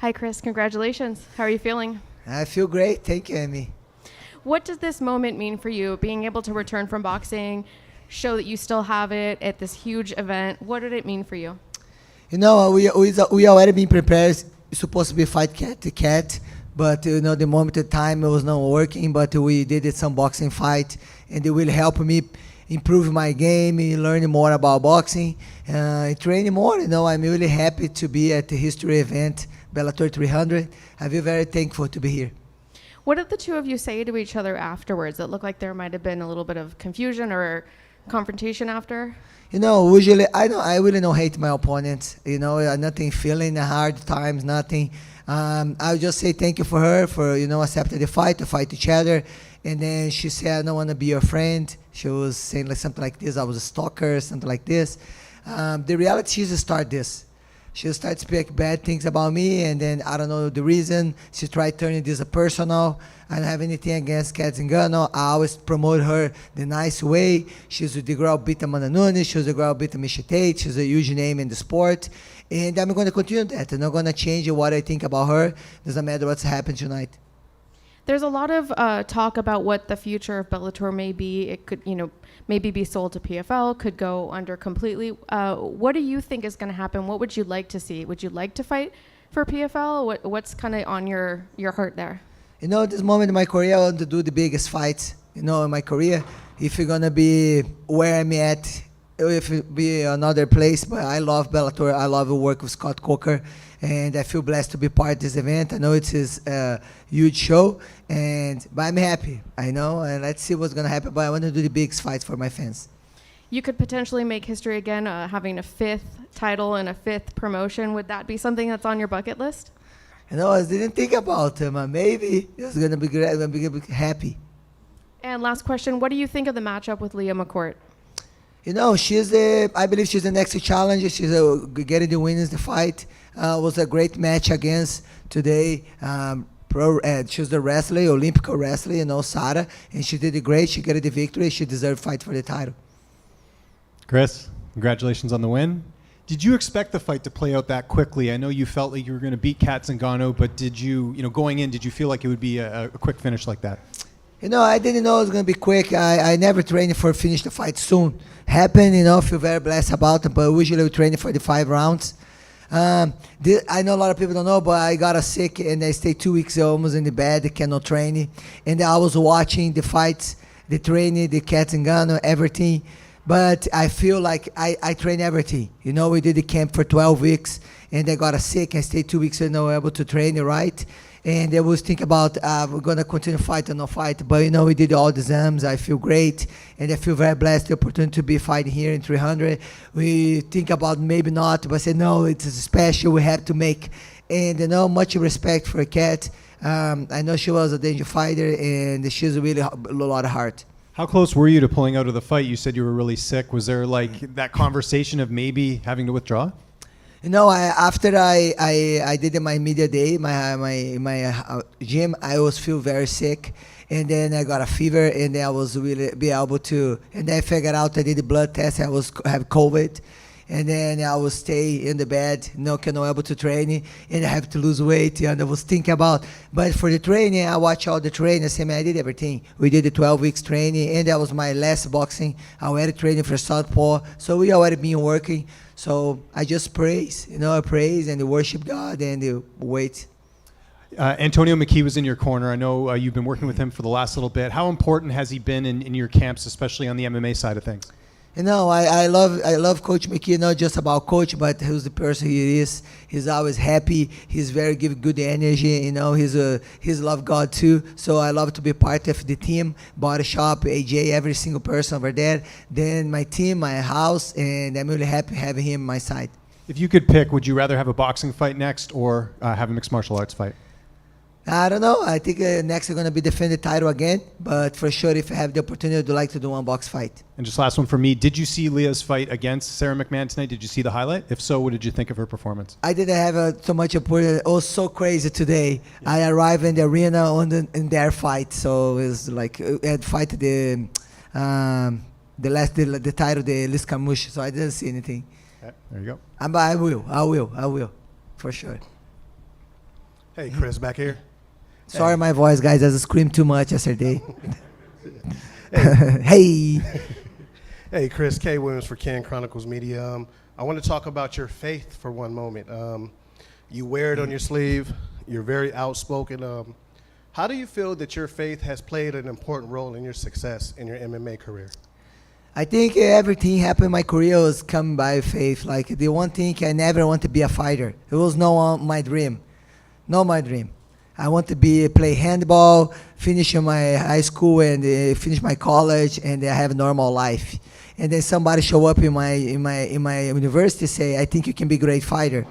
Hi, Cris. Congratulations. How are you feeling? I feel great. Thank you, Amy. What does this moment mean for you, being able to return from boxing, show that you still have it at this huge event? What did it mean for you? You know, we already been prepared. It's supposed to be fight cat to cat, but you know, the moment the time it was not working. But we did some boxing fight, and it will help me improve my game, learn more about boxing, training more. You know, I'm really happy to be at the history event, Bellator 300. I feel very thankful to be here. What did the two of you say to each other afterwards? It looked like there might have been a little bit of confusion or confrontation after. You know, usually I really don't hate my opponents. You know, nothing feeling hard times, nothing. I would just say thank you for her for accepting the fight to fight each other. And then she said, I don't want to be your friend. She was saying like something like this. I was a stalker, something like this. The reality is to start this. She started speaking bad things about me, and then I don't know the reason. She tried turning this a personal. I don't have anything against Cris Cyborg. I always promote her the nice way. She's the girl beat Amanda Nunes. She's the girl beat Misha Tate. She's a huge name in the sport. And I'm going to continue that. I'm not going to change what I think about her. Doesn't matter what's happened tonight. There's a lot of talk about what the future of Bellator may be. It could, maybe be sold to PFL, could go under completely. What do you think is going to happen? What would you like to see? Would you like to fight for PFL? What's kind of on your heart there? You know, at this moment in my career, I want to do the biggest fights, in my career. If you're going to be where I'm at, if it be another place, but I love Bellator. I love to work with Scott Coker, and I feel blessed to be part of this event. I know it's his huge show, but I'm happy. I know, and let's see what's going to happen. But I want to do the biggest fights for my fans. You could potentially make history again, having a 5th title and a 5th promotion. Would that be something that's on your bucket list? You know, I didn't think about it, but maybe it's going to be great. I'm going to be happy. And last question, what do you think of the matchup with Leah McCourt? You know, I believe she's the next challenger. She's getting the winners the fight. Was a great match against today. She's the wrestler, Olympic wrestler, Sarah, and she did it great. She got the victory. She deserved fight for the title. Cris, congratulations on the win. Did you expect the fight to play out that quickly? I know you felt like you were going to beat Cat Zingano, but did you, going in, did you feel like it would be a quick finish like that? You know, I didn't know it was going to be quick. I never trained for finish the fight soon. Happened, feel very blessed about it, but usually we train for the 5 rounds. I know a lot of people don't know, but I got sick and I stayed 2 weeks almost in the bed, cannot train. And I was watching the fights, the training, the Cat Zingano, everything. But I feel like I train everything. We did the camp for 12 weeks and I got sick and stayed 2 weeks and not able to train right. And I was thinking about we're going to continue fight or not fight. But, we did all the exams. I feel great. And I feel very blessed the opportunity to be fighting here in 300. We think about maybe not, but I said, no, it's a special we have to make. And, much respect for Cat. I know she was a danger fighter, and she's really a lot of heart. How close were you to pulling out of the fight? You said you were really sick. Was there like that conversation of maybe having to withdraw? After I did my media day, my gym, I was feel very sick, and then I got a fever, and then I was really be able to, and then I figured out I did the blood test, I have COVID, and then I will stay in the bed, not able to train, and I have to lose weight, and I was thinking about, but for the training, I watch all the training, I say, man, I did everything. We did the 12 weeks training, and that was my last boxing. I already training for Southpaw, so we already been working. So I just praise, I praise and worship God and wait. Antonio McKee was in your corner. I know you've been working with him for the last little bit. How important has he been in your camps, especially on the MMA side of things? I love Coach McKee, not just about coach, but who's the person he is. He's always happy. He's very give good energy. He's love God too. So I love to be part of the team, Body Shop, AJ, every single person over there. Then my team, my house, and I'm really happy having him on my side. If you could pick, would you rather have a boxing fight next or have a mixed martial arts fight? I don't know. I think next I'm going to be defending the title again. But for sure, if I have the opportunity, I'd like to do one box fight. And just last one for me. Did you see Leah's fight against Sarah McMahon tonight? Did you see the highlight? If so, what did you think of her performance? I didn't have so much opportunity. It was so crazy today. Yeah. I arrived in the arena in their fight. So it was like I had fight the title, the Liz Carmouche. So I didn't see anything. Okay, there you go. But I will. For sure. Hey, Cris, back here. Sorry, my voice, guys. I screamed too much yesterday. Hey. Hey, Cris, K. Williams for Can Chronicles Media. I want to talk about your faith for one moment. You wear it on your sleeve. You're very outspoken. How do you feel that your faith has played an important role in your success in your MMA career? I think everything happened in my career was come by faith. Like the one thing I never want to be a fighter. It was not my dream. Not my dream. I want to play handball, finish my high school and finish my college, and I have a normal life. And then somebody show up in my university say, I think you can be a great fighter.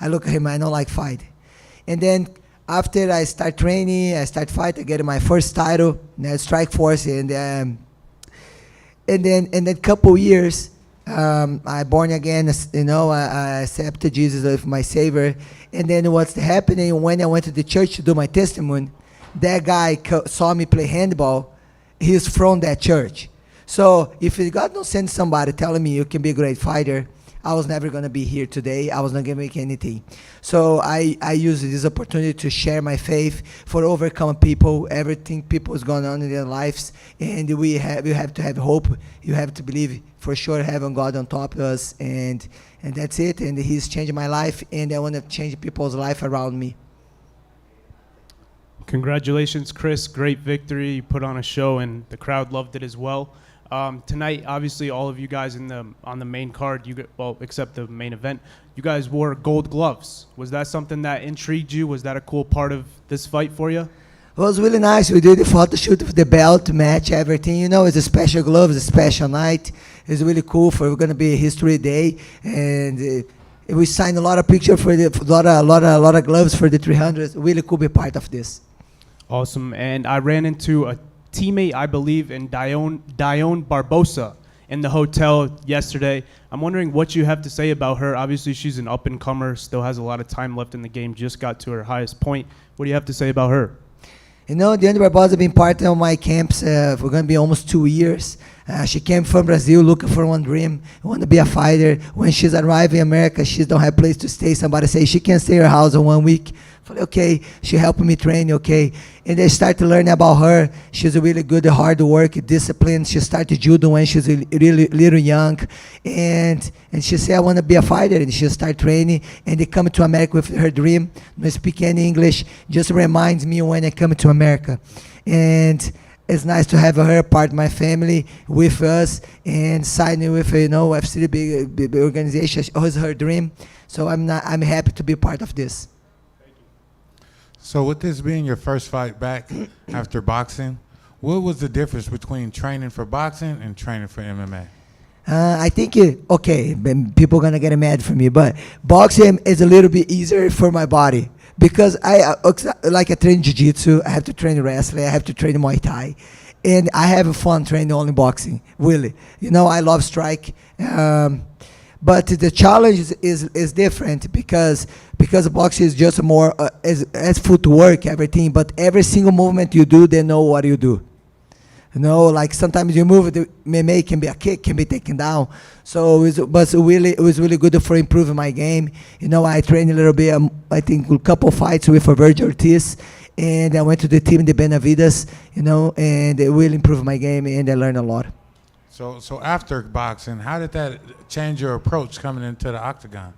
I look at him, I don't like fight. And then after I start training, I start fight, I get my first title, Strike Force, and then couple years, I born again, I accepted Jesus as my savior. And then what's happening when I went to the church to do my testimony, that guy saw me play handball. He's from that church. So if God don't send somebody telling me you can be a great fighter, I was never going to be here today. I was not going to make anything. So I use this opportunity to share my faith for overcome people, everything people is going on in their lives. And you have to have hope. You have to believe for sure having God on top of us. And that's it. And he's changed my life. And I want to change people's life around me. Congratulations, Cris. Great victory. You put on a show, and the crowd loved it as well. Tonight, obviously, all of you guys on the main card, except the main event, you guys wore gold gloves. Was that something that intrigued you? Was that a cool part of this fight for you? It was really nice. We did the photo shoot with the belt, match, everything. It's a special glove, it's a special night. It's really cool. We're going to be a history day, and we signed a lot of pictures for a lot of gloves for the 300. Really cool to be part of this. Awesome. And I ran into a teammate, I believe, in Dione Barbosa in the hotel yesterday. I'm wondering what you have to say about her. Obviously, she's an up-and-comer, still has a lot of time left in the game, just got to her highest point. What do you have to say about her? Dione Barbosa has been part of my camps for going to be almost 2 years. She came from Brazil looking for one dream, want to be a fighter. When she's arrived in America, she don't have place to stay. Somebody say she can stay in her house in 1 week. Okay, she helped me train, okay. And I started learning about her. She's really good at hard work, discipline. She started judo when she's really little young. And she said, I want to be a fighter. And she started training. And they come to America with her dream. Not speak any English. Just reminds me when I come to America. And it's nice to have her part of my family with us and signing with, FC, big organization. It was her dream. So I'm happy to be part of this. So with this being your first fight back after boxing, what was the difference between training for boxing and training for MMA? I think, people are going to get mad for me, but boxing is a little bit easier for my body because I train jiu-jitsu, I have to train wrestling, I have to train Muay Thai, and I have fun training only boxing, really. I love strike. But the challenge is different because boxing is just more as footwork, everything. But every single movement you do, they know what you do. Like sometimes you move, the MMA can be a kick, can be taken down. So it was really good for improving my game. I trained a little bit. I think a couple fights with Virgil Ortiz, and I went to the team in the Benavides. And it really improved my game, and I learned a lot. So after boxing, how did that change your approach coming into the octagon?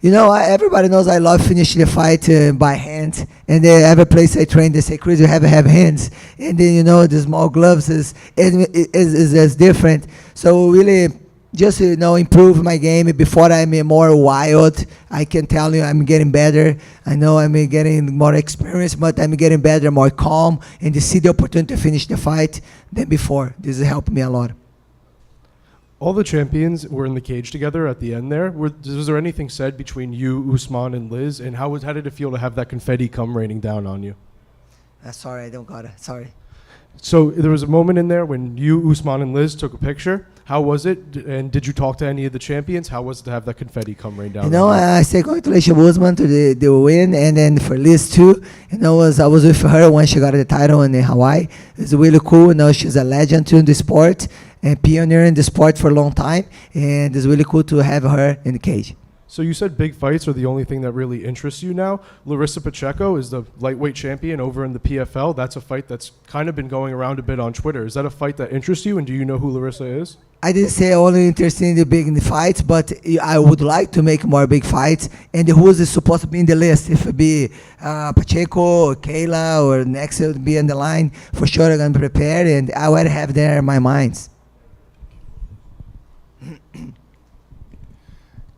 Everybody knows I love finishing the fight by hand. And every place I train, they say, Cris, you have to have hands. And then, the small gloves is different. So really, just, improve my game. Before I'm more wild, I can tell you I'm getting better. I know I'm getting more experience, but I'm getting better, more calm, and to see the opportunity to finish the fight than before. This has helped me a lot. All the champions were in the cage together at the end there. Was there anything said between you, Usman, and Liz? And how did it feel to have that confetti come raining down on you? Sorry, I don't got it. Sorry. So there was a moment in there when you, Usman, and Liz took a picture. How was it? And did you talk to any of the champions? How was it to have that confetti come rain down? I say congratulations, Usman, to the win, and then for Liz too. I was with her when she got the title in Hawaii. It's really cool. She's a legend too in the sport and pioneer in the sport for a long time, and it's really cool to have her in the cage. So you said big fights are the only thing that really interests you now. Larissa Pacheco is the lightweight champion over in the PFL. That's a fight that's kind of been going around a bit on Twitter. Is that a fight that interests you, and do you know who Larissa is? I didn't say only interested in the big fights, but I would like to make more big fights. And who's supposed to be in the list? If it be Pacheco or Kayla or next will be on the line, for sure I'm going to prepare, and I already have there in my minds.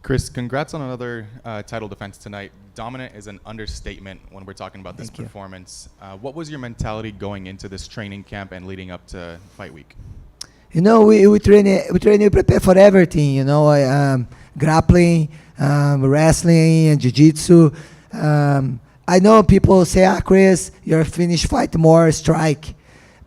Cris, congrats on another title defense tonight. Dominant is an understatement when we're talking about this Thank you. performance. What was your mentality going into this training camp and leading up to fight week? You know, we prepare for everything. You know, grappling, wrestling, and jiu-jitsu. I know people say, Chris, you're finished fight more strike.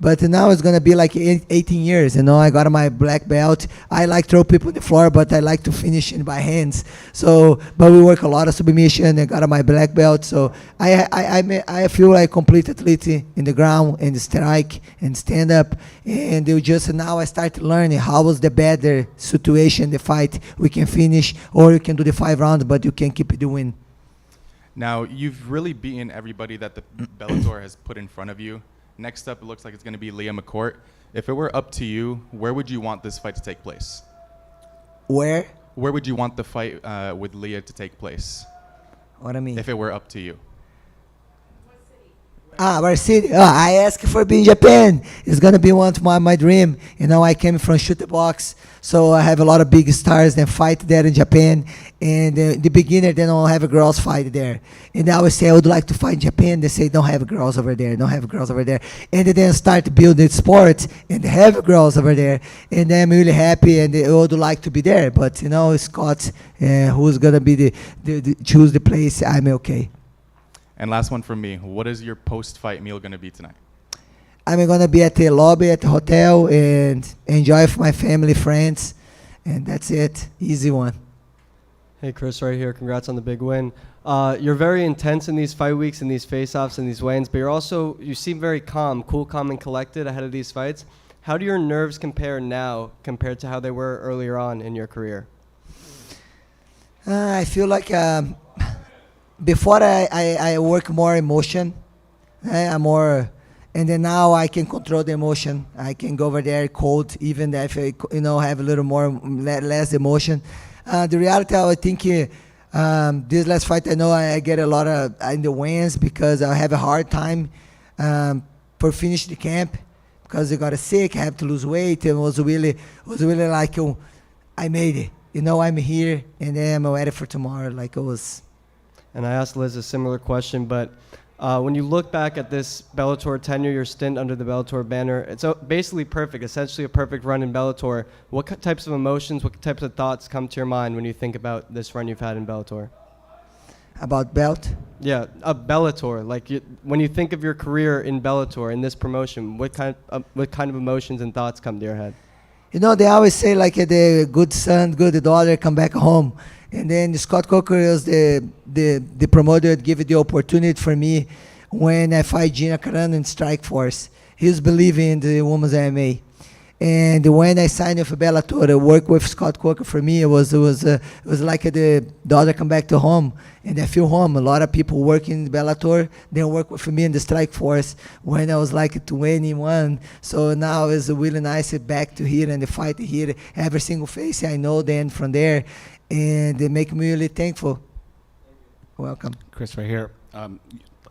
But now it's going to be like 18 years. You know, I got my black belt. I like throw people on the floor, but I like to finish it by hands. So, but we work a lot of submission. I got my black belt. So I feel like complete athlete in the ground and strike and stand up. And it just now I start learning how was the better situation, the fight we can finish, or you can do the 5 rounds, but you can keep doing. Now, you've really beaten everybody that the Bellator has put in front of you. Next up, it looks like it's going to be Leah McCourt. If it were up to you, where would you want this fight to take place? Where? Where would you want the fight with Leah to take place? What I mean? If it were up to you. Our city. I asked for being in Japan. It's gonna be one of my dream. You know, I came from shoot the box, so I have a lot of big stars that fight there in Japan. And the beginner, they don't have a girls fight there. And I always say I would like to fight in Japan. They say don't have girls over there, don't have girls over there. And then start building sport and have girls over there. And I'm really happy, and I would like to be there. But you know, Scott, who's gonna be the choose the place? I'm okay. And last one from me. What is your post-fight meal going to be tonight? I'm gonna be at the lobby at the hotel and enjoy with my family, friends, and that's it. Easy one. Hey, Cris, right here. Congrats on the big win. You're very intense in these fight weeks and these face-offs and these weigh-ins, but you seem very calm, cool, calm, and collected ahead of these fights. How do your nerves compare now compared to how they were earlier on in your career? I feel like before I work more emotion, I'm more, and then now I can control the emotion. I can go over there cold, even if I, have a little more less emotion. The reality, I think this last fight, I know I get a lot of in the wins because I have a hard time for finish the camp because I got sick. I have to lose weight. It was really like I made it. I'm here, and then I'm ready for tomorrow. Like it was. And I asked Liz a similar question, but when you look back at this Bellator tenure, your stint under the Bellator banner, it's basically perfect, essentially a perfect run in Bellator. What types of emotions, what types of thoughts come to your mind when you think about this run you've had in Bellator? About belt? Yeah, Bellator. Like when you think of your career in Bellator, in this promotion, what kind of emotions and thoughts come to your head? They always say like the good son, good daughter come back home. And then Scott Coker was the promoter that gave it the opportunity for me when I fight Gina Carano in Strike Force. He was believing in the women's MMA. And when I signed with Bellator, I worked with Scott Coker. For me, it was like the daughter come back to home, and I feel home. A lot of people working in Bellator, they work with me in the Strike Force when I was like 21. So now it's really nice back to here and the fight here. Every single face I know then from there, and they make me really thankful. Welcome. Cris, right here.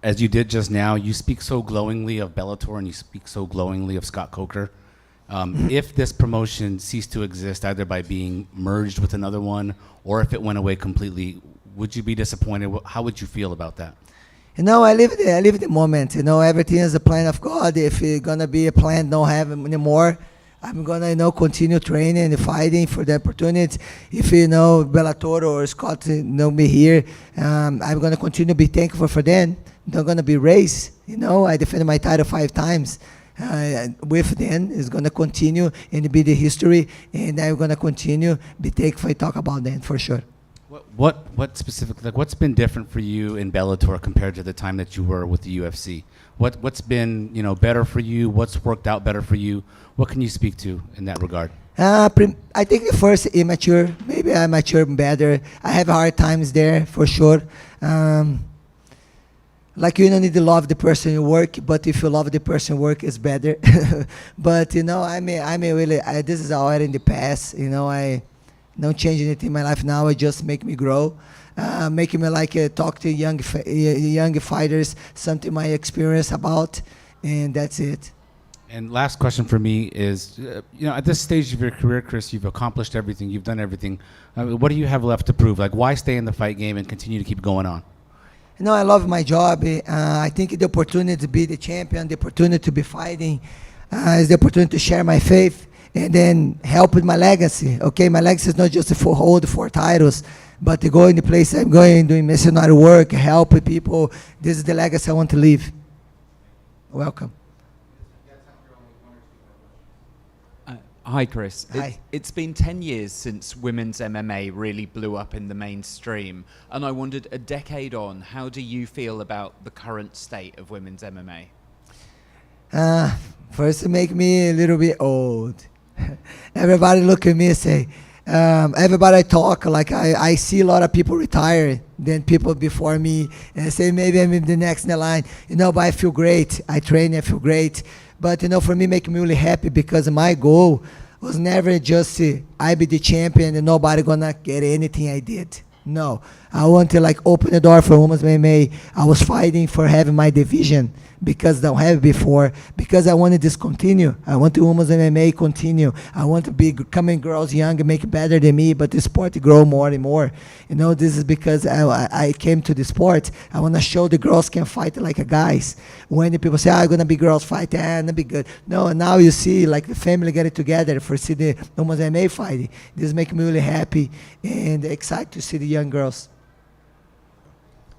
As you did just now, you speak so glowingly of Bellator and you speak so glowingly of Scott Coker. If this promotion ceased to exist, either by being merged with another one or if it went away completely, would you be disappointed? How would you feel about that? I live the moment. Everything is a plan of God. If it's gonna be a plan, don't have anymore, I'm gonna continue training and fighting for the opportunity. If Bellator or Scott know me here, I'm gonna continue to be thankful for them. They're gonna be raised. I defended my title 5 times. With them is gonna continue and be the history, and I'm gonna continue be thankful and talk about them for sure. What specifically, like what's been different for you in Bellator compared to the time that you were with the UFC? What's been better for you? What's worked out better for you? What can you speak to in that regard? I think the first immature. Maybe I mature better. I have hard times there for sure. Like you don't need to love the person you work, but if you love the person you work, it's better. But you know, this is already in the past. You know, I don't change anything in my life now. It just make me grow, making me like talk to young fighters, something my experience about, and that's it. And last question for me is, at this stage of your career, Chris, you've accomplished everything, you've done everything. What do you have left to prove? Like, why stay in the fight game and continue to keep going on? You know, I love my job. I think the opportunity to be the champion, the opportunity to be fighting, is the opportunity to share my faith and then help with my legacy. Okay, my legacy is not just to hold 4 titles, but to go in the place I'm going, doing missionary work, help people. This is the legacy I want to leave. Welcome. Hi, Chris. Hi. It's been 10 years since women's MMA really blew up in the mainstream. And I wondered, a decade on, how do you feel about the current state of women's MMA? First, it make me a little bit old. Everybody look at me and say, everybody I talk, like I see a lot of people retire than people before me. And I say, maybe I'm in the next in the line. You know, but I feel great. I train, I feel great. But, you know, for me, make me really happy because my goal was never just I be the champion and nobody gonna get anything I did. No, I want to like open the door for women's MMA. I was fighting for having my division because I don't have it before, because I want to discontinue. I want the women's MMA continue. I want to be coming girls young and make it better than me, but the sport to grow more and more. You know, this is because I came to the sport. I want to show the girls can fight like a guys. When the people say, I'm going to be girls fight, that'll be good. No, and now you see like the family getting together for see the women's MMA fighting. This makes me really happy and excited to see the young girls.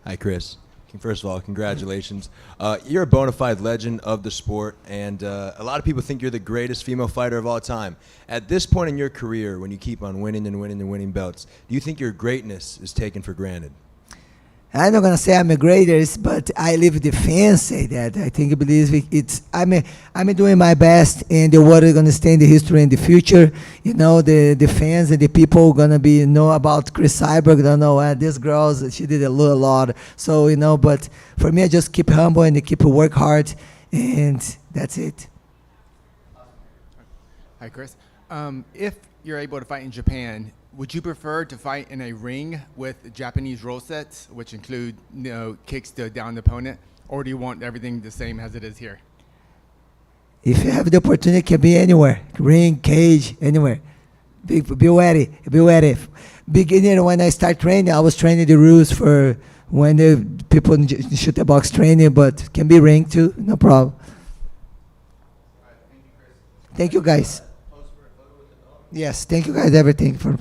Hi, Chris. First of all, congratulations. You're a bona fide legend of the sport, and a lot of people think you're the greatest female fighter of all time. At this point in your career, when you keep on winning and winning and winning belts, do you think your greatness is taken for granted? I'm not gonna say I'm the greatest, but I live the fans say that. I think I'm doing my best, and the world is gonna stay in the history in the future. You know, the fans and the people gonna be know about Cris Cyborg. Don't know this girl, she did a lot. So you know, but for me, I just keep humble and keep work hard, and that's it. Hi, Chris. If you're able to fight in Japan, would you prefer to fight in a ring with Japanese rule sets, which include kicks to down the opponent, or do you want everything the same as it is here? If you have the opportunity, it can be anywhere, ring, cage, anywhere. Be ready. Beginning when I start training, I was training the rules for when the people shoot the box training, but can be ring too, no problem. Thank you, guys. Yes, thank you guys, everything for.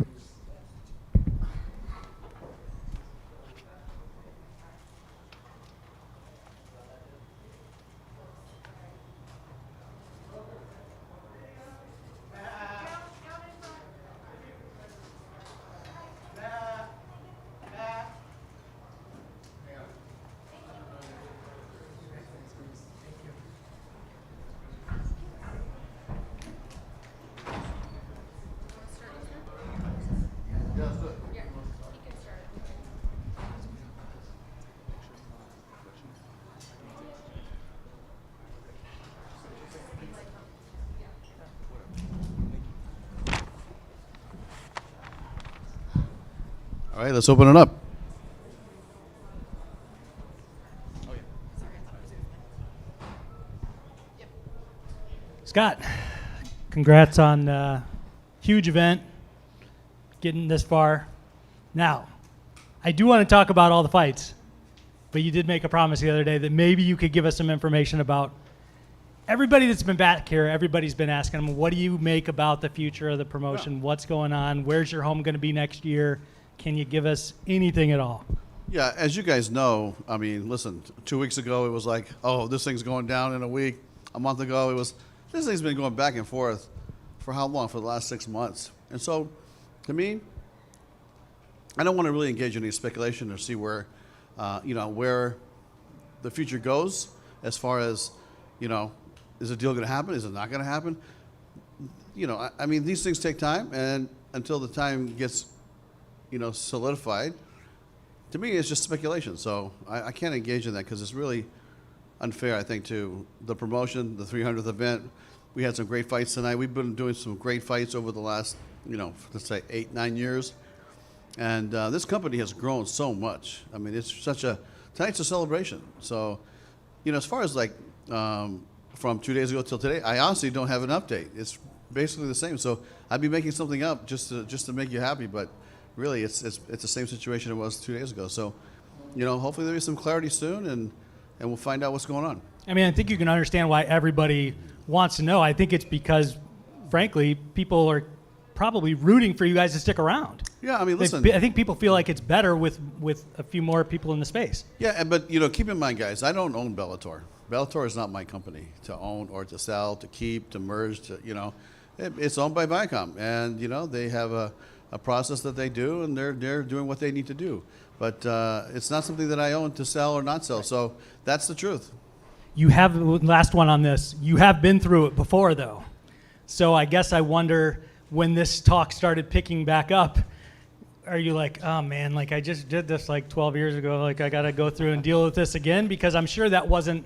All right, let's open it up. Scott, congrats on huge event, getting this far. Now, I do want to talk about all the fights, but you did make a promise the other day that maybe you could give us some information about everybody that's been back here. Everybody's been asking them, what do you make about the future of the promotion? What's going on? Where's your home going to be next year? Can you give us anything at all? Yeah, as you guys know, I mean, listen, 2 weeks ago it was like, oh, this thing's going down in a week. A month ago it was, this thing's been going back and forth for how long? For the last 6 months. And so, to me, I don't want to really engage in any speculation or see where, where the future goes as far as, is the deal going to happen? Is it not going to happen? I mean, these things take time, and until the time gets, solidified, to me, it's just speculation. So I can't engage in that because it's really unfair, I think, to the promotion, the 300th event. We had some great fights tonight. We've been doing some great fights over the last, let's say 8-9 years. And this company has grown so much. I mean, tonight's a celebration. So, as far as from 2 days ago till today, I honestly don't have an update. It's basically the same. So I'd be making something up just to make you happy, but really it's the same situation it was 2 days ago. So, hopefully there'll be some clarity soon, and we'll find out what's going on. I mean, I think you can understand why everybody wants to know. I think it's because, frankly, people are probably rooting for you guys to stick around. Yeah, I mean, listen. I think people feel like it's better with a few more people in the space. Yeah, but keep in mind, guys, I don't own Bellator. Bellator is not my company to own or to sell, to keep, to merge. It's owned by Viacom, and they have a process that they do, and they're doing what they need to do. But it's not something that I own to sell or not sell. So that's the truth. You have, last one on this, you have been through it before, though. So I guess I wonder, when this talk started picking back up, are you like, oh man, I just did this 12 years ago, I got to go through and deal with this again? Because I'm sure that wasn't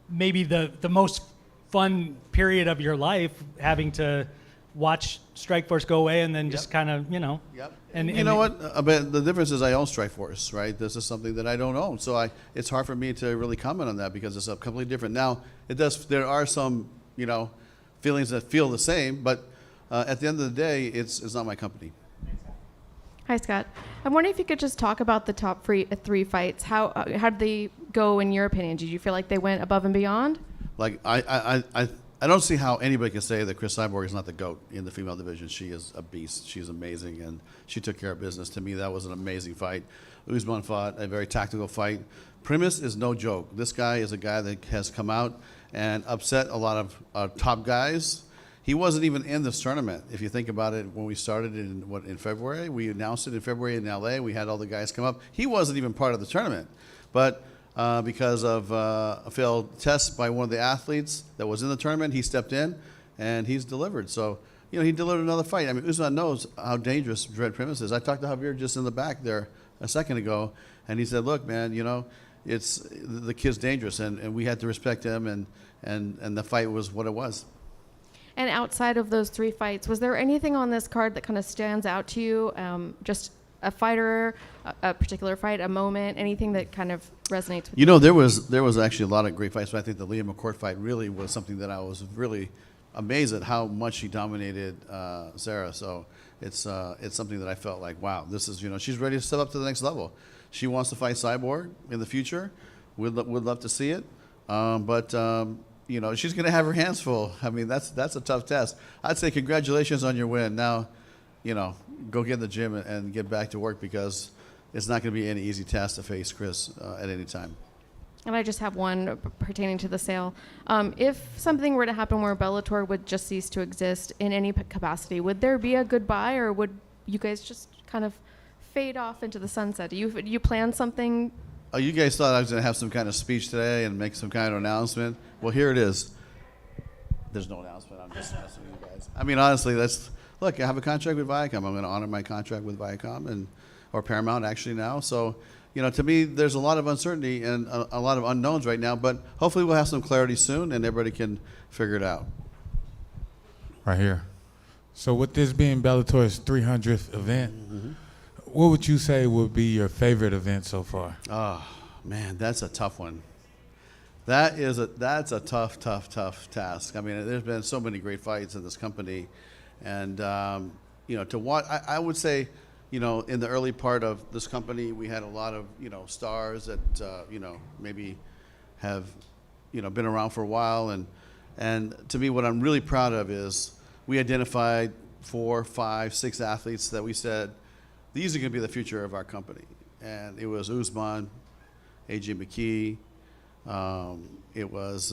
maybe the most fun period of your life, having to watch Strikeforce go away and then just kind of, Yep. And you know what? But the difference is I own Strikeforce, right? This is something that I don't own. So it's hard for me to really comment on that because it's completely different. Now, there are some, feelings that feel the same, but at the end of the day, it's not my company. Hi, Scott. I'm wondering if you could just talk about the top three fights. How did they go in your opinion? Did you feel like they went above and beyond? I don't see how anybody can say that Cris Cyborg is not the GOAT in the female division. She is a beast. She's amazing, and she took care of business. To me, that was an amazing fight. Usman fought a very tactical fight. Primus is no joke. This guy is a guy that has come out and upset a lot of top guys. He wasn't even in this tournament. If you think about it, when we started in February, we announced it in February in LA. We had all the guys come up. He wasn't even part of the tournament, but because of a failed test by one of the athletes that was in the tournament, he stepped in and he's delivered. So, he delivered another fight. I mean, Usman knows how dangerous Dread Primus is. I talked to Javier just in the back there a second ago, and he said, look, man, the kid's dangerous, and we had to respect him, and the fight was what it was. And outside of those three fights, was there anything on this card that kind of stands out to you? Just a fighter, a particular fight, a moment, anything that kind of resonates with you? There was actually a lot of great fights, but I think the Leah McCourt fight really was something that I was really amazed at how much she dominated Sarah. So it's something that I felt like, wow, this is, she's ready to step up to the next level. She wants to fight Cyborg in the future. We'd love to see it. But she's going to have her hands full. I mean, that's a tough test. I'd say congratulations on your win. Now, go get in the gym and get back to work, because it's not going to be any easy task to face Cris at any time. And I just have one pertaining to the sale. If something were to happen where Bellator would just cease to exist in any capacity, would there be a goodbye, or would you guys just kind of fade off into the sunset? Do you plan something? Oh, you guys thought I was going to have some kind of speech today and make some kind of announcement? Well, here it is. There's no announcement. I'm just asking you guys. I mean, honestly, look, I have a contract with Viacom. I'm going to honor my contract with Viacom or Paramount actually now. So, to me, there's a lot of uncertainty and a lot of unknowns right now, but hopefully we'll have some clarity soon and everybody can figure it out. Right here. So with this being Bellator's 300th event, what would you say would be your favorite event so far? Oh, man, that's a tough one. That's a tough task. I mean, there's been so many great fights in this company, and to watch, I would say, in the early part of this company, we had a lot of stars that maybe have been around for a while, and to me, what I'm really proud of is we identified 4, 5, 6 athletes that we said these are going to be the future of our company, and it was Usman, AJ McKee. It was,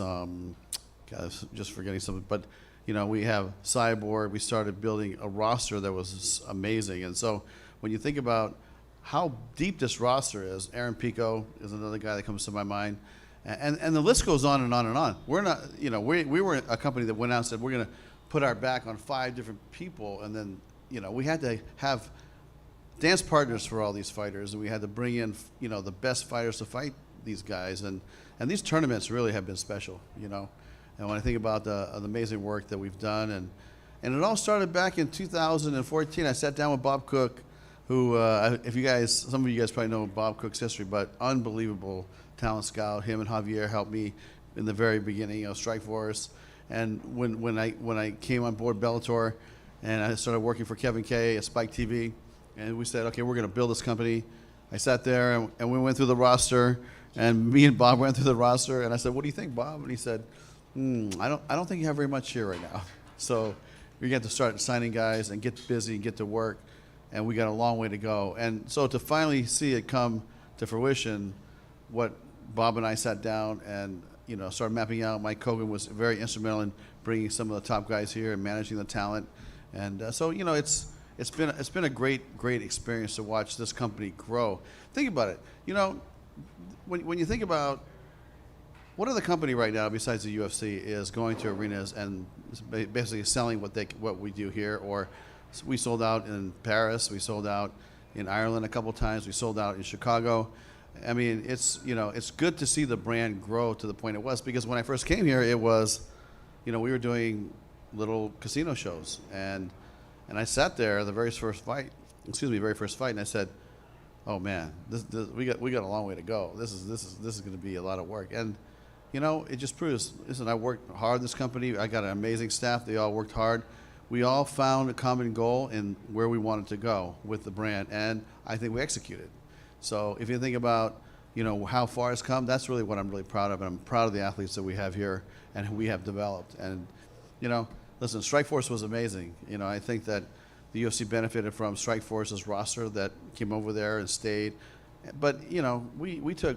just forgetting something, but we have Cyborg. We started building a roster that was amazing, and so when you think about how deep this roster is, Aaron Pico is another guy that comes to my mind, and the list goes on and on and on. We're not, we were a company that went out and said we're going to put our back on 5 different people, and then we had to have dance partners for all these fighters, and we had to bring in the best fighters to fight these guys, and these tournaments really have been special, And when I think about the amazing work that we've done, and it all started back in 2014. I sat down with Bob Cook, who, some of you guys probably know Bob Cook's history, but unbelievable talent scout. Him and Javier helped me in the very beginning of Strikeforce. And when I came on board Bellator, and I started working for Kevin Kay at Spike TV, and we said, okay, we're going to build this company. I sat there and we went through the roster, and me and Bob went through the roster, and I said, what do you think, Bob? And he said, I don't think you have very much here right now. So we got to start signing guys and get busy and get to work, and we got a long way to go. And so to finally see it come to fruition, what Bob and I sat down and started mapping out. Mike Kogan was very instrumental in bringing some of the top guys here and managing the talent, and so it's been a great experience to watch this company grow. Think about it. When you think about what other company right now besides the UFC is going to arenas and basically selling what we do here, or we sold out in Paris, we sold out in Ireland a couple times, we sold out in Chicago. I mean, it's good to see the brand grow to the point it was, because when I first came here, it was, we were doing little casino shows, and I sat there the very first fight, and I said, "Oh man, we got a long way to go. This is going to be a lot of work." And it just proves. Listen, I worked hard in this company. I got an amazing staff. They all worked hard. We all found a common goal in where we wanted to go with the brand, and I think we executed. So if you think about, how far it's come, that's really what I'm really proud of, and I'm proud of the athletes that we have here and who we have developed. And, listen, Strikeforce was amazing. I think that the UFC benefited from Strikeforce's roster that came over there and stayed. But, we took,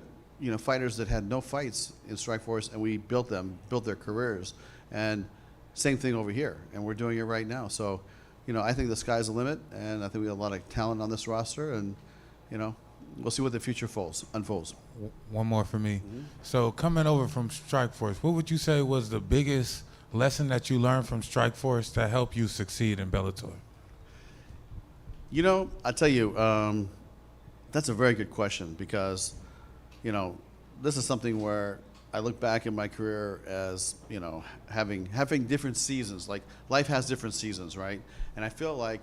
fighters that had no fights in Strikeforce, and we built their careers. And same thing over here, and we're doing it right now. So, I think the sky's the limit, and I think we have a lot of talent on this roster, and, we'll see what the future unfolds. One more for me. So coming over from Strikeforce, what would you say was the biggest lesson that you learned from Strikeforce that helped you succeed in Bellator? I tell you, that's a very good question, because, this is something where I look back in my career as, having different seasons. Like, life has different seasons, right? And I feel like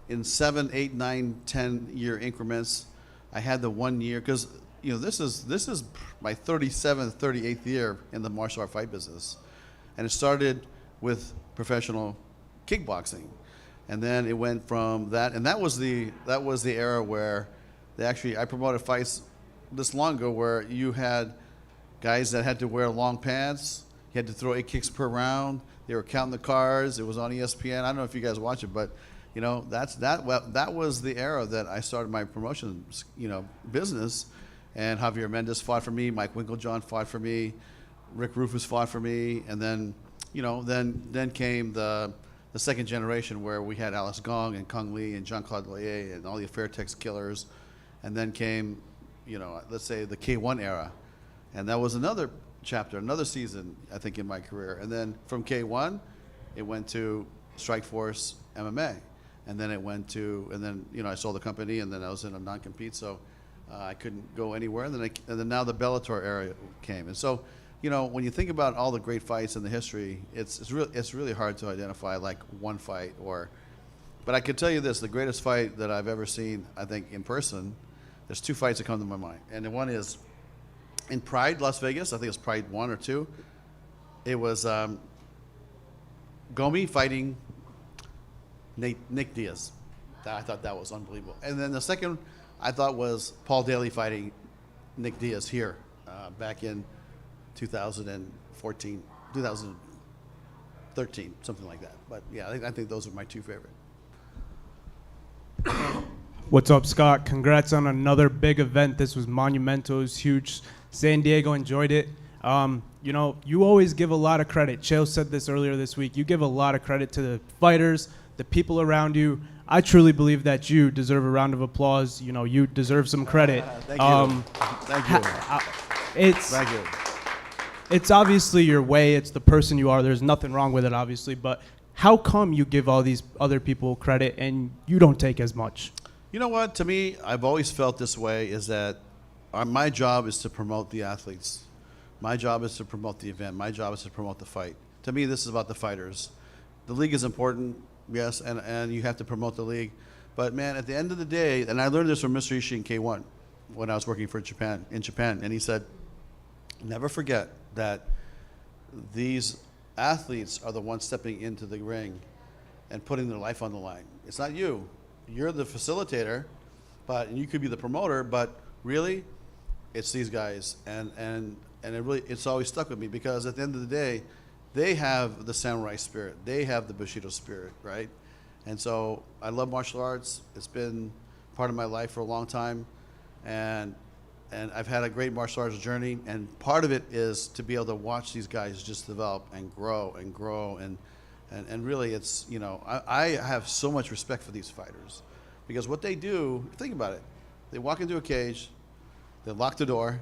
in 7, 8, 9, 10-year increments, I had the 1 year, because this is my 37th, 38th year in the martial art fight business, and it started with professional kickboxing, and then it went from that, and that was the era where I promoted fights this long ago, where you had guys that had to wear long pants, you had to throw 8 kicks per round, they were counting the cards, it was on ESPN. I don't know if you guys watch it, but that was the era that I started my promotion, business. And Javier Mendez fought for me, Mike Winklejohn fought for me, Rick Rufus fought for me, and then, then came the second generation, where we had Alex Gong and Kung Lee and Jean-Claude Loyer and all the Fairtex killers, and then came, let's say the K1 era, and that was another chapter, another season, I think, in my career. And then from K1, it went to Strikeforce MMA. And then I sold the company, and then I was in a non-compete, so I couldn't go anywhere. And then now the Bellator era came. And so, when you think about all the great fights in the history, it's really hard to identify like one fight but I could tell you this: the greatest fight that I've ever seen, I think, in person. There's 2 fights that come to my mind, and the one is in Pride, Las Vegas. I think it's Pride 1 or 2. It was Gomi fighting Nick Diaz. I thought that was unbelievable. And then the second, I thought, was Paul Daly fighting Nick Diaz here back in 2014, 2013, something like that. But yeah, I think those are my 2 favorite. What's up, Scott? Congrats on another big event. This was monumental. It was huge. San Diego enjoyed it. You always give a lot of credit. Chael said this earlier this week. You give a lot of credit to the fighters, the people around you. I truly believe that you deserve a round of applause. You deserve some credit. Thank you. Thank you. It's obviously your way. It's the person you are. There's nothing wrong with it, obviously. But How come you give all these other people credit and you don't take as much? You know what? To me, I've always felt this way, is that my job is to promote the athletes. My job is to promote the event. My job is to promote the fight. To me, this is about the fighters. The league is important, yes, and you have to promote the league. But man, at the end of the day, and I learned this from Mr. Ishii in K1 when I was working for Japan, and he said, never forget that these athletes are the ones stepping into the ring and putting their life on the line. It's not you. You're the facilitator, and you could be the promoter, but really, it's these guys. And it's always stuck with me, because at the end of the day, they have the samurai spirit. They have the Bushido spirit, right? And so I love martial arts. It's been part of my life for a long time. And I've had a great martial arts journey. And part of it is to be able to watch these guys just develop and grow and grow. And really, it's, you know, I have so much respect for these fighters, because what they do, think about it. They walk into a cage, they lock the door,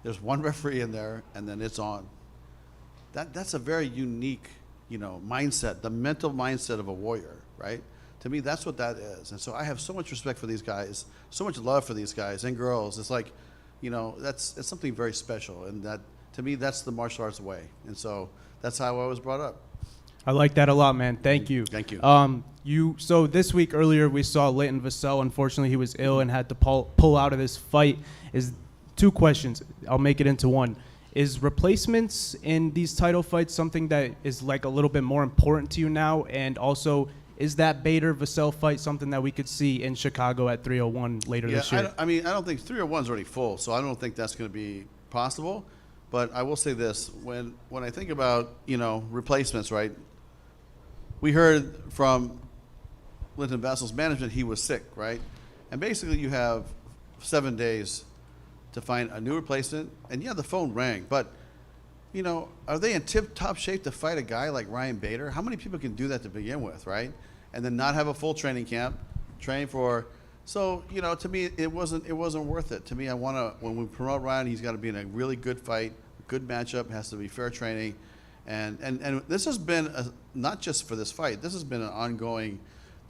there's one referee in there, and then it's on. That's a very unique, you know, mindset, the mental mindset of a warrior, right? To me, that's what that is. And so I have so much respect for these guys, so much love for these guys and girls. It's like, you know, it's something very special. And that, to me, that's the martial arts way. And so that's how I was brought up. I like that a lot, man. Thank you. Thank you. So this week earlier we saw Leighton Vassell. Unfortunately, he was ill and had to pull out of this fight. Is two questions. I'll make it into one. Is replacements in these title fights something that is like a little bit more important to you now? And also, is that Bader-Vassell fight something that we could see in Chicago at 301 later this year? I mean, I don't think 301 is already full, so I don't think that's going to be possible. But I will say this: when I think about, you know, replacements, right? We heard from Linton Vassell's management he was sick, right? And basically, you have 7 days to find a new replacement. And yeah, the phone rang, but you know, are they in tip-top shape to fight a guy like Ryan Bader? How many people can do that to begin with, right? And then not have a full training camp, train for. So, you know, to me, it wasn't worth it. To me, when we promote Ryan, he's got to be in a really good fight, good matchup, has to be fair training. And this has been, not just for this fight, this has been an ongoing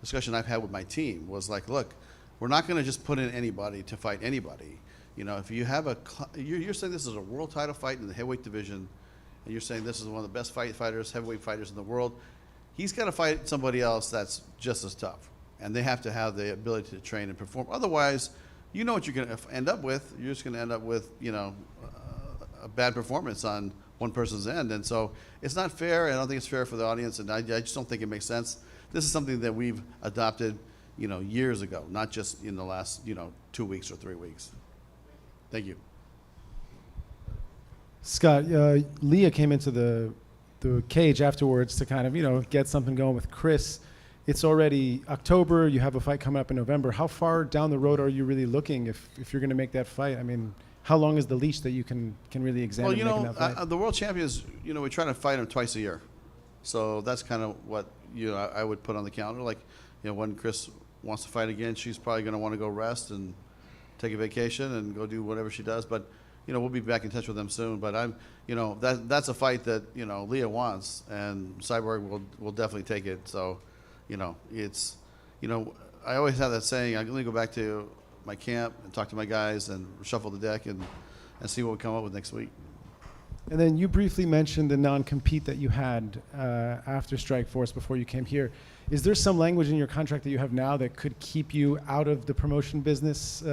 discussion I've had with my team, was like, look, we're not going to just put in anybody to fight anybody. You know, if you have you're saying this is a world title fight in the heavyweight division, and you're saying this is one of the best heavyweight fighters in the world, he's got to fight somebody else that's just as tough. And they have to have the ability to train and perform. Otherwise, you know what you're going to end up with. You're just going to end up with, you know, a bad performance on one person's end. And so it's not fair. I don't think it's fair for the audience, and I just don't think it makes sense. This is something that we've adopted, you know, years ago, not just in the last, you know, 2 weeks or 3 weeks. Thank you. Scott, Leah came into the cage afterwards to kind of, you know, get something going with Cris. It's already October. You have a fight coming up in November. How far down the road are you really looking if you're going to make that fight? I mean, how long is the leash that you can really examine? Well, you making know, that fight? the world champions, you know, we try to fight them twice a year. So that's kind of what, you know, I would put on the calendar. Like, you know, when Cris wants to fight again, she's probably going to want to go rest and take a vacation and go do whatever she does. But, you know, we'll be back in touch with them soon. But you know, that's a fight that, you know, Leah wants, and Cyborg will definitely take it. So, you know, it's, you know, I always have that saying, I'm going to go back to my camp and talk to my guys and shuffle the deck and see what we come up with next week. And then you briefly mentioned the non-compete that you had after Strikeforce before you came here. Is there some language in your contract that you have now that could keep you out of the promotion business,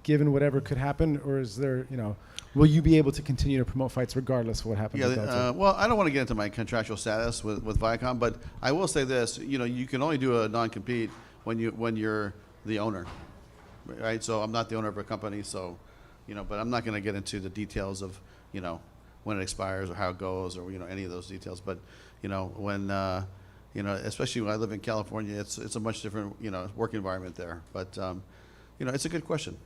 given whatever could happen? Or is there, you know, will you be able to continue to promote fights regardless of what happens? Yeah, well, I don't want to get into my contractual status with Viacom, but I will say this: you know, you can only do a non-compete when you're the owner, right? So I'm not the owner of a company, so, you know, but I'm not going to get into the details of, you know, when it expires or how it goes or, you know, any of those details. But, you know, when you know, especially when I live in California, it's a much different, you know, work environment there. But you know, it's a good question.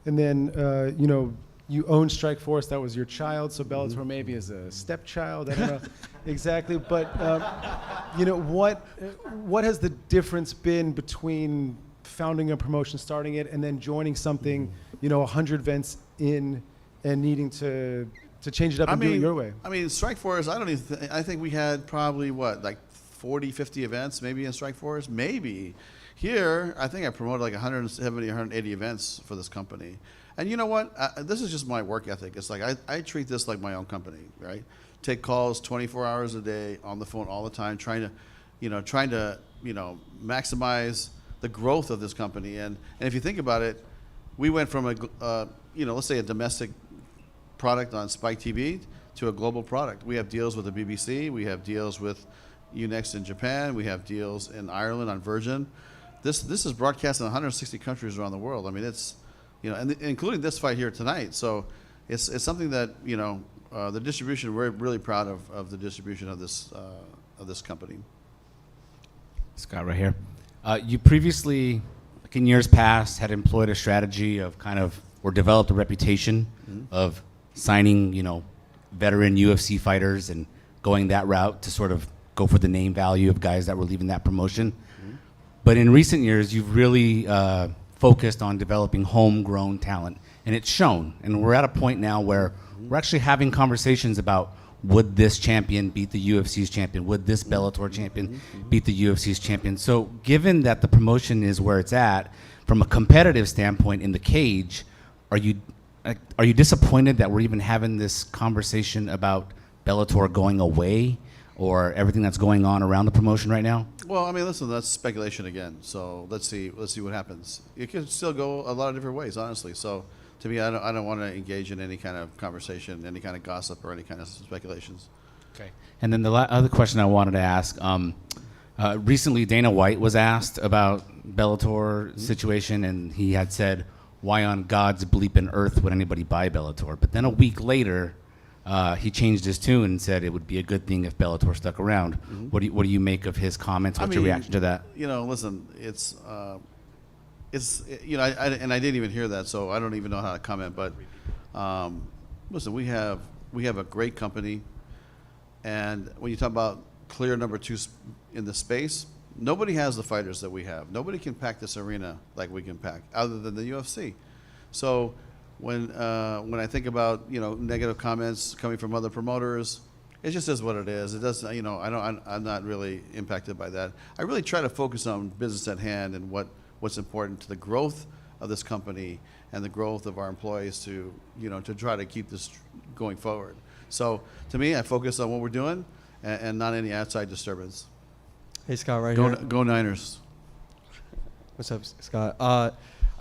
And then you know, you own Strikeforce. That was your child, so Bellator maybe is a stepchild. I don't know exactly, but you know, what has the difference been between founding a promotion, starting it, and then joining something, you know, 100 events in and needing to change it up and do it your way? I mean, Strikeforce, I think we had probably like 40, 50 events maybe in Strikeforce, maybe. Here, I think I promoted like 170, 180 events for this company. And you know what? This is just my work ethic. It's like I treat this like my own company, right? Take calls 24 hours a day on the phone all the time, trying to maximize the growth of this company. And if you think about it, we went from let's say a domestic product on Spike TV to a global product. We have deals with the BBC. We have deals with Unext in Japan. We have deals in Ireland on Virgin. This is broadcast in 160 countries around the world. I mean, it's, and including this fight here tonight. So it's something that, the distribution, we're really proud of the distribution of this company. Scott, right here. You previously, like in years past, had employed a strategy of or developed a reputation of signing, veteran UFC fighters and going that route to sort of go for the name value of guys that were leaving that promotion. But in recent years, you've really focused on developing homegrown talent, and it's shown. And we're at a point now where we're actually having conversations about, would this champion beat the UFC's champion? Would this Bellator champion beat the UFC's champion? So given that the promotion is where it's at, from a competitive standpoint in the cage, are you disappointed that we're even having this conversation about Bellator going away, or everything that's going on around the promotion right now? Well, I mean, listen, that's speculation again. So let's see what happens. It could still go a lot of different ways, honestly. So to me, I don't want to engage in any kind of conversation, any kind of gossip, or any kind of speculations. Okay. And then the other question I wanted to ask, recently Dana White was asked about Bellator situation, and he had said, why on God's bleeping earth would anybody buy Bellator? But then a week later, he changed his tune and said it would be a good thing if Bellator stuck around. What do you make of his comments? What's your reaction to that? Listen, it's and I didn't even hear that, so I don't even know how to comment. But listen, we have a great company, and when you talk about clear number two in the space, nobody has the fighters that we have. Nobody can pack this arena like we can pack, other than the UFC. So when I think about negative comments coming from other promoters, it just is what it is. It doesn't, I'm not really impacted by that. I really try to focus on business at hand and what's important to the growth of this company and the growth of our employees to try to keep this going forward. So to me, I focus on what we're doing and not any outside disturbance. Hey, Scott, right here. Go Niners. What's up, Scott?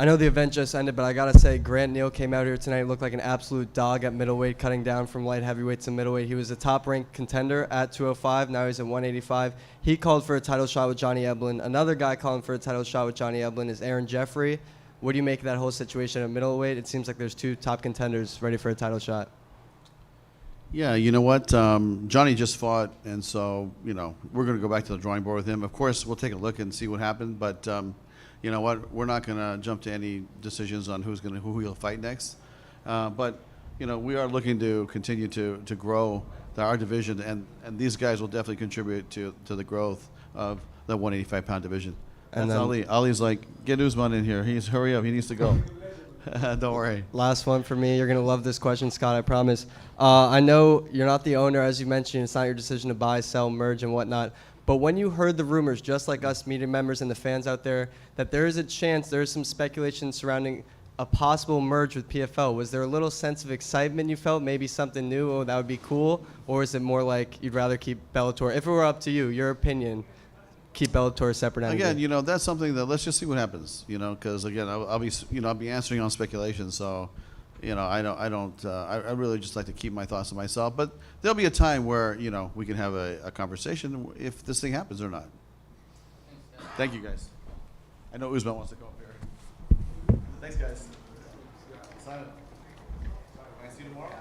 I know the event just ended, but I got to say, Grant Neal came out here tonight, looked like an absolute dog at middleweight, cutting down from light heavyweight to middleweight. He was a top-ranked contender at 205. Now he's at 185. He called for a title shot with Johnny Eblen. Another guy calling for a title shot with Johnny Eblen is Aaron Jeffrey. What do you make of that whole situation at middleweight? It seems like there's two top contenders ready for a title shot. Yeah, you know what? Johnny just fought, and so, we're going to go back to the drawing board with him. Of course, we'll take a look and see what happened, but you know what? We're not going to jump to any decisions on who he'll fight next. But we are looking to continue to grow our division, and these guys will definitely contribute to the growth of the 185-pound division. And that's Ali. Ali's like, get Usman in here. Hurry up. He needs to go. Don't worry. Last one for me. You're going to love this question, Scott, I promise. I know you're not the owner, as you mentioned. It's not your decision to buy, sell, merge, and whatnot. But when you heard the rumors, just like us media members and the fans out there, that there is a chance, there is some speculation surrounding a possible merge with PFL, was there a little sense of excitement you felt, maybe something new, oh, that would be cool? Or is it more like you'd rather keep Bellator? If it were up to you, your opinion, keep Bellator a separate entity? Again, that's something that let's just see what happens, because again, I'll be answering on speculation, so I really just like to keep my thoughts to myself. But there'll be a time where we can have a conversation if this thing happens or not. Thank you, guys. I know Usman wants to go up here. Thanks, guys. Simon. Can I see you tomorrow?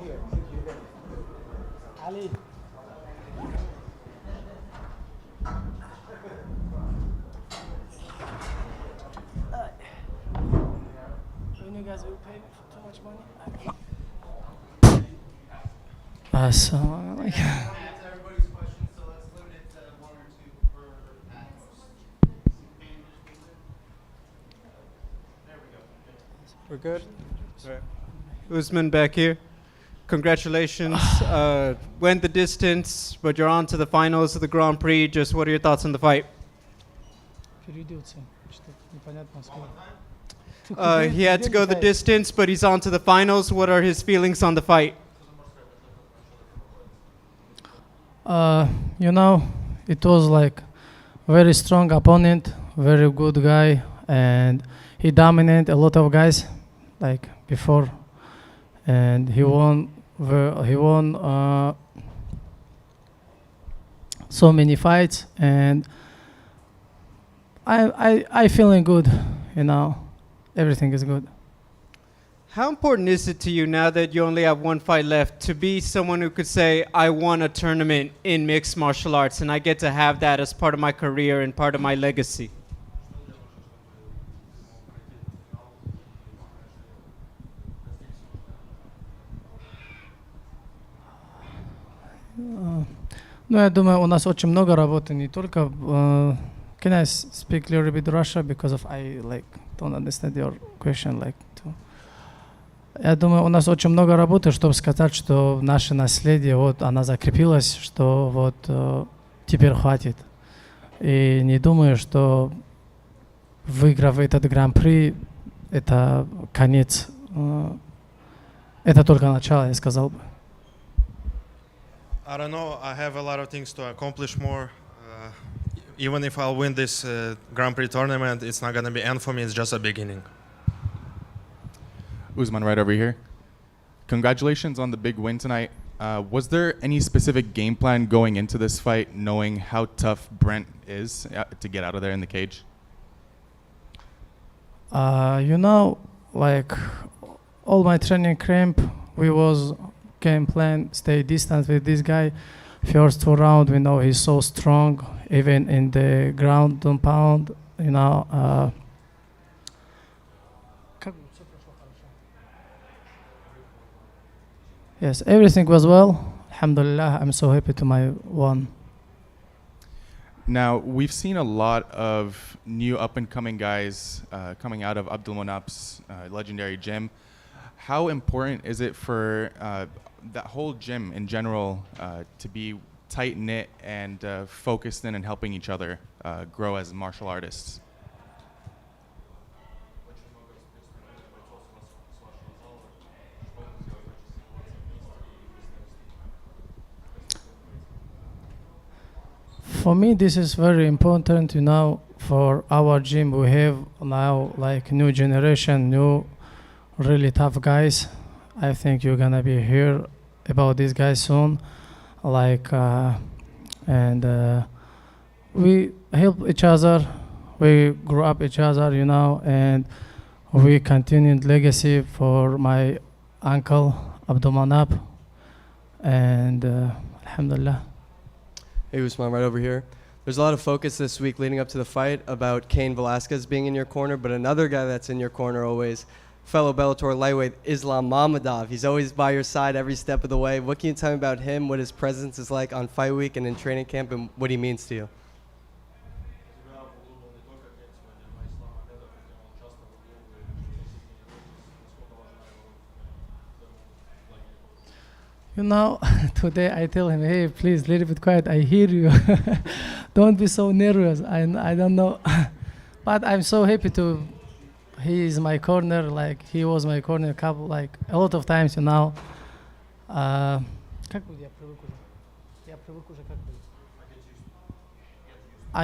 here. Ali. You guys will pay me too much money? Assalamu alaikum. We're good? Right. Usman back here. Congratulations. Went the distance, but you're on to the finals of the Grand Prix. Just what are your thoughts on the fight? He had to go the distance, but he's on to the finals. What are his feelings on the fight? You know, it was like very strong opponent, very good guy, and he dominated a lot of guys like before, and he won. He won so many fights, and I feeling good. You know, everything is good. How important is it to you now that you only have one fight left to be someone who could say, I won a tournament in mixed martial arts and I get to have that as part of my career and part of my legacy? Ну, я думаю, у нас очень много работы, не только... Can I speak a little bit Russia because of I like don't understand your question like too. Я думаю, у нас очень много работы, чтобы сказать, что наше наследие, вот, она закрепилась, что вот теперь хватит. И не думаю, что выиграв этот гран-при, это конец. Это только начало, я сказал бы. I don't know. I have a lot of things to accomplish more. Even if I'll win this Grand Prix tournament, it's not going to be end for me. It's just a beginning. Usman, right over here. Congratulations on the big win tonight. Was there any specific game plan going into this fight, knowing how tough Brent is to get out of there in the cage? You know, like all my training camp, we was game plan, stay distant with this guy. First 2 rounds, we know he's so strong, even in the ground and pound, you know. Yes, everything was well. Alhamdulillah, I'm so happy to my won. Now, we've seen a lot of new up-and-coming guys coming out of Abdulmanap's legendary gym. How important is it for that whole gym in general to be tight-knit and focused in and helping each other grow as martial artists? For me, this is very important, you know, for our gym. We have now like new generation, new really tough guys. I think you're gonna be hear about these guys soon. Like, we help each other, we grow up each other, you know, and we continued legacy for my uncle Abdulmanap, and Alhamdulillah. Hey, Usman, right over here. There's a lot of focus this week leading up to the fight about Cain Velasquez being in your corner, but another guy that's in your corner always, fellow Bellator lightweight Usman Nurmagomedov. He's always by your side every step of the way. What can you tell me about him, what his presence is like on fight week and in training camp, and what he means to you? You know, today I tell him, hey, please, little bit quiet. I hear you. Don't be so nervous. I don't know. But I'm so happy to, he is my corner. Like, he was my corner a lot of times, you know. I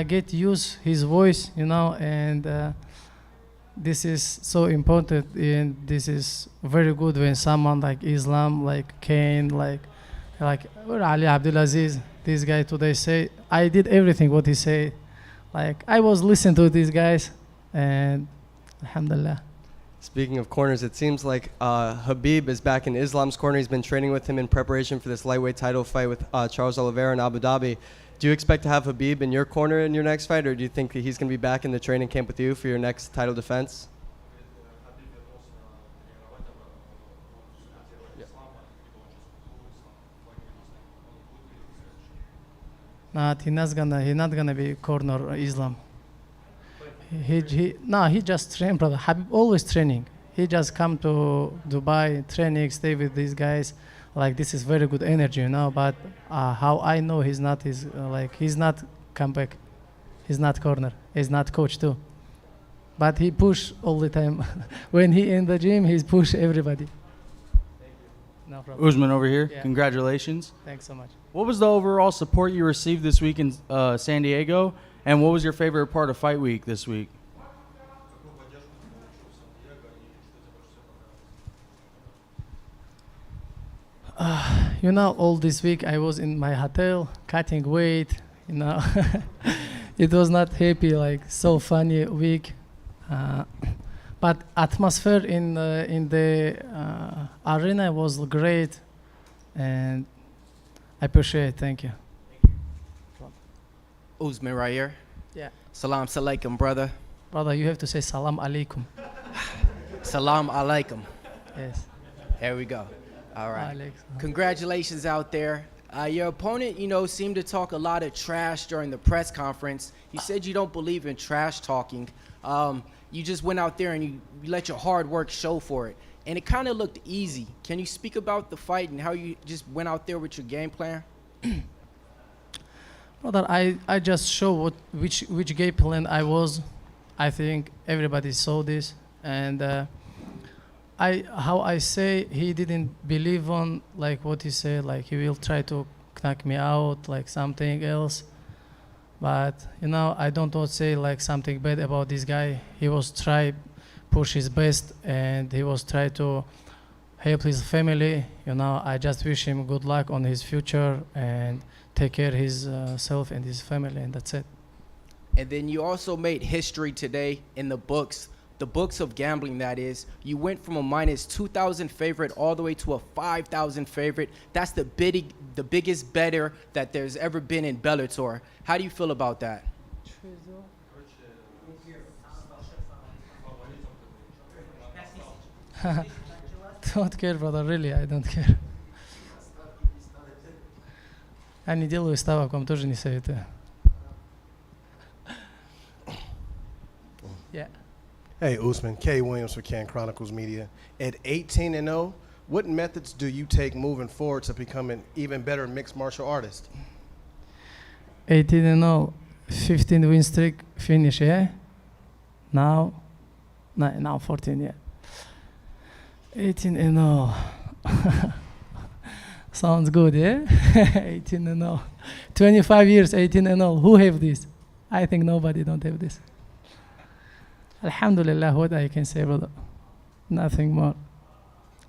get used his voice, you know, and this is so important, and this is very good when someone like Islam, like Cain, like Ali Abdulaziz, this guy today say, I did everything what he said. Like, I was listening to these guys, and Alhamdulillah. Speaking of corners, it seems like Habib is back in Islam's corner. He's been training with him in preparation for this lightweight title fight with Charles Oliveira in Abu Dhabi. Do you expect to have Habib in your corner in your next fight, or do you think that he's going to be back in the training camp with you for your next title defense? He's not gonna be corner Islam. He just train, brother. Habib always training. He just come to Dubai, training, stay with these guys. Like this is very good energy, you know. But how I know he's not he's not comeback. He's not corner. He's not coach too. But he push all the time. When he in the gym, he's push everybody. No problem. Usman over here. Yeah. Congratulations. Thanks so much. What was the overall support you received this week in San Diego? And what was your favorite part of Fight Week this week? You know, all this week I was in my hotel cutting weight. You know, it was not happy, like so funny week. But atmosphere in the arena was great, and I appreciate it. Thank you. Usman right here. Yeah. Salam alaikum, brother. Brother, you have to say salam alaikum. Salam alaikum. Yes. There we go. All right. Alaikum. Congratulations out there. Your opponent, seemed to talk a lot of trash during the press conference. You said you don't believe in trash talking. You just went out there and you let your hard work show for it. And it kind of looked easy. Can you speak about the fight and how you just went out there with your game plan? Brother, I just show which game plan I was. I think everybody saw this, and how I say he didn't believe on like what he said, like he will try to knock me out, like something else. But I don't want to say like something bad about this guy. He was try push his best, and he was try to help his family. I just wish him good luck on his future and take care of his self and his family, and that's it. And then you also made history today in the books of gambling, that is. You went from a minus 2,000 favorite all the way to a 5,000 favorite. That's the biggest better that there's ever been in Bellator. How do you feel about that? Don't care, brother, really, I don't care. Я не делаю ставок, вам тоже не советую. Yeah. Hey, Usman, K. Williams for Can Chronicles Media. At 18-0, what methods do you take moving forward to become an even better mixed martial artist? 18-0, 15 win streak, finish, yeah? Now 14, yeah. 18-0. Sounds good, yeah? 18-0. 25 years, 18-0. Who have this? I think nobody don't have this. Alhamdulillah, what I can say, brother. Nothing more.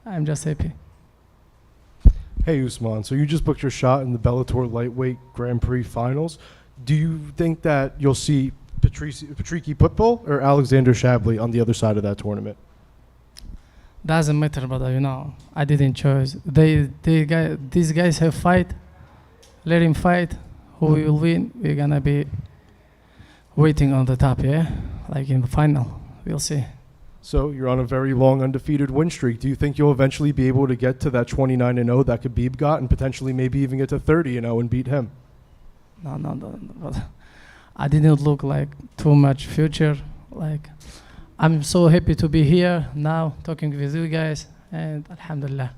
I'm just happy. Hey, Usman. So you just booked your shot in the Bellator lightweight Grand Prix finals. Do you think that you'll see Patricky Pitbull or Alexander Shabley on the other side of that tournament? Doesn't matter, brother. I didn't choose. These guys have fight. Let him fight. Who will win? We're gonna be waiting on the top, yeah? Like in the final. We'll see. So you're on a very long undefeated win streak. Do you think you'll eventually be able to get to that 29-0 that Khabib got, and potentially maybe even get to 30-0 and beat him? No, brother. I didn't look like too much future. Like, I'm so happy to be here now talking with you guys, and alhamdulillah.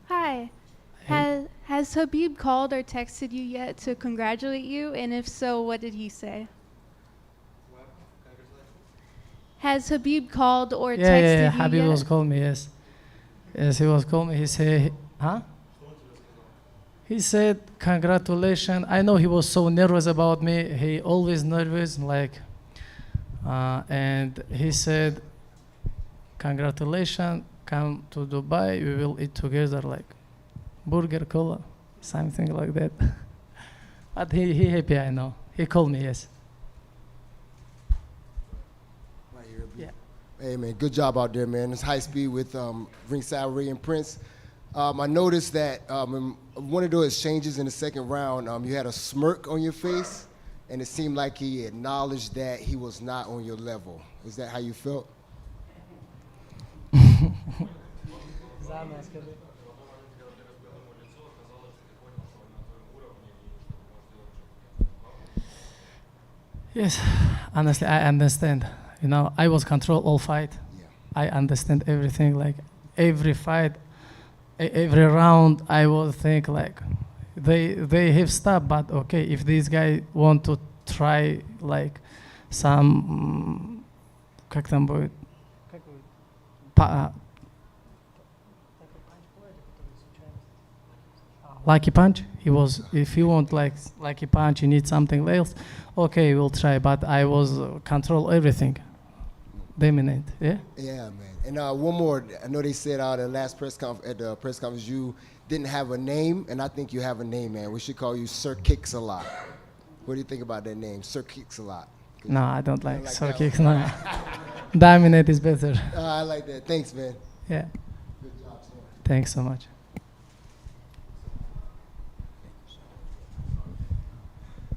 Hi. Has Habib called or texted you yet to congratulate you? And if so, what did he say? Has Habib called or texted you Yeah, Habib yet? was calling me, yes. Yes, he was calling me. He said, huh? He said, congratulations. I know he was so nervous about me. He always nervous, and he said, congratulations, come to Dubai, we will eat together, like burger, cola, something like that. But he happy, I know. He called me, yes. Hey, man, good job out there, man. It's high speed with Ringside Ray and Prince. I noticed that in one of those exchanges in the second round, you had a smirk on your face, and it seemed like he acknowledged that he was not on your level. Is that how you felt? Yes, honestly, I understand. You know, I was control all fight. I understand everything. Like every fight, every round, I will think like they have stopped. But okay, if these guys want to try like some, как там будет, lucky punch. He was, if you want like lucky punch, you need something else. Okay, we'll try. But I was control everything, dominate. Yeah. Yeah, man. And one more. I know they said at the last press conference you didn't have a name, and I think you have a name, man. We should call you Sir Kicks a Lot. What do you think about that name, Sir Kicks a Lot? No, I don't like Sir Kicks. No. Dominate is better. I like that. Thanks, man. Yeah. Good job, sir. Thanks so much.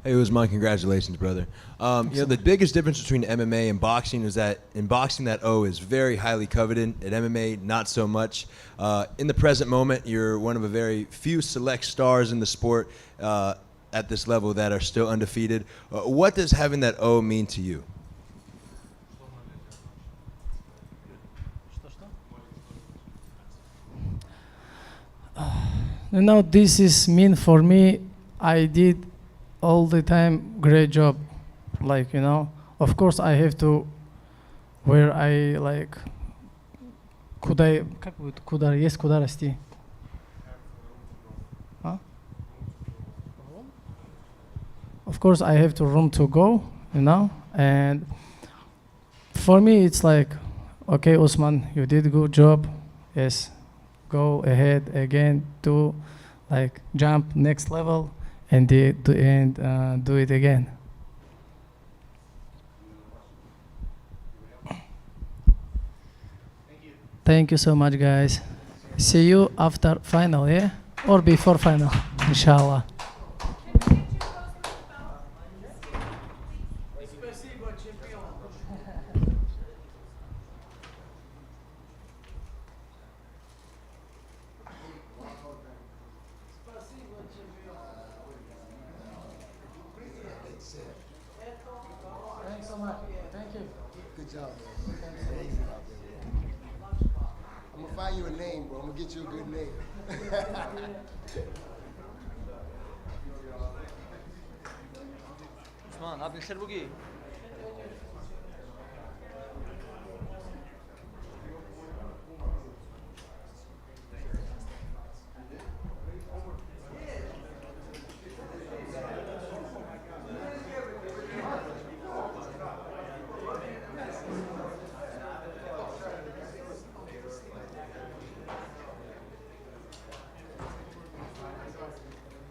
Hey, Usman, congratulations, brother. The biggest difference between MMA and boxing is that in boxing, that O is very highly coveted. At MMA, not so much. In the present moment, you're one of a very few select stars in the sport at this level that are still undefeated. What does having that O mean to you? You know, this is mean for me. I did all the time great job. Like, you know, of course I have to where I like куда расти? Huh? Of course I have to room to go, you know, and for me it's like, okay, Usman, you did a good job. Yes, go ahead again, do like jump next level and do it again. Thank you so much, guys. See you after final, yeah? Or before final, inshallah. Thanks so much. Thank you. Good job, man. I'm gonna find you a name, bro. I'm gonna get you a good name. Usman, abin serbugi.